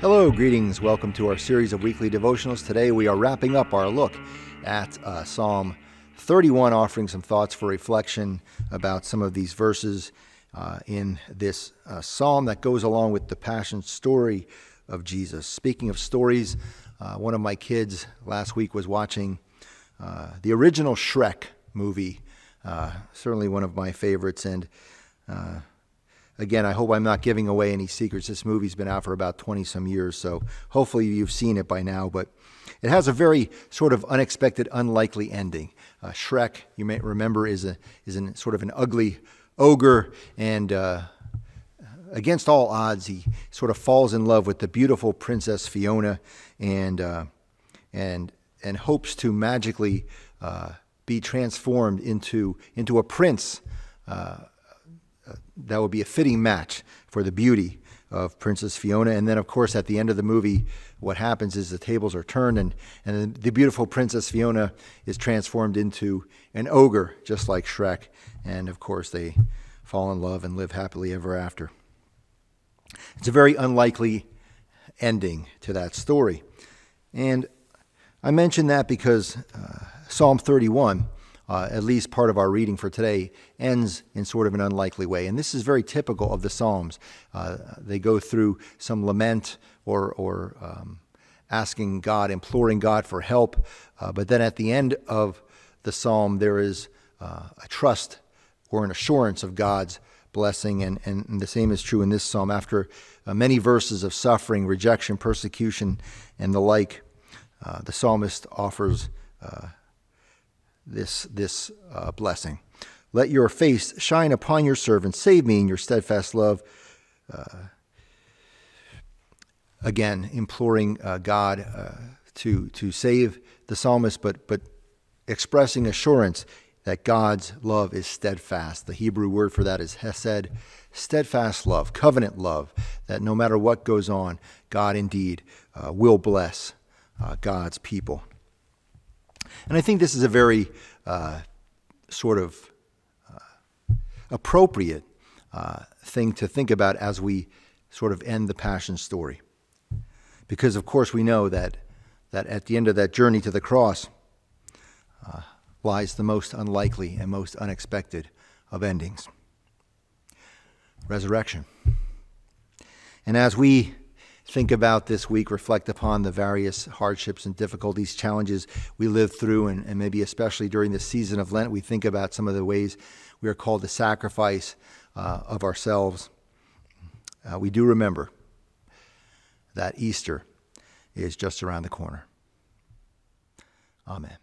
Hello, greetings. Welcome to our series of weekly devotionals. Today we are wrapping up our look at Psalm 31, offering some thoughts for reflection about some of these verses in this psalm that goes along with the passion story of Jesus. Speaking of stories, one of my kids last week was watching the original Shrek movie, certainly one of my favorites, and again, I hope I'm not giving away any secrets. This movie's been out for about 20-some years, so hopefully you've seen it by now. But it has a very sort of unexpected, unlikely ending. Shrek, you may remember, is sort of an ugly ogre, and against all odds, he sort of falls in love with the beautiful Princess Fiona, and hopes to magically be transformed into a prince. That would be a fitting match for the beauty of Princess Fiona. And then, of course, at the end of the movie, what happens is the tables are turned, and the beautiful Princess Fiona is transformed into an ogre, just like Shrek. And, of course, they fall in love and live happily ever after. It's a very unlikely ending to that story. And I mention that because Psalm 31, at least part of our reading for today, ends in sort of an unlikely way. And this is very typical of the Psalms. They go through some lament or asking God, imploring God for help. But then at the end of the Psalm, there is a trust or an assurance of God's blessing. And the same is true in this Psalm. After many verses of suffering, rejection, persecution, and the like, the psalmist offers this blessing. Let your face shine upon your servant. Save me in your steadfast love. Again, imploring God to save the psalmist, but expressing assurance that God's love is steadfast. The Hebrew word for that is hesed, steadfast love, covenant love, that no matter what goes on, God indeed will bless God's people. And I think this is a very sort of appropriate thing to think about as we sort of end the Passion story. Because, of course, we know that at the end of that journey to the cross lies the most unlikely and most unexpected of endings. Resurrection. And as we think about this week, reflect upon the various hardships and difficulties, challenges we live through, and maybe especially during the season of Lent, we think about some of the ways we are called to sacrifice of ourselves. We do remember that Easter is just around the corner. Amen.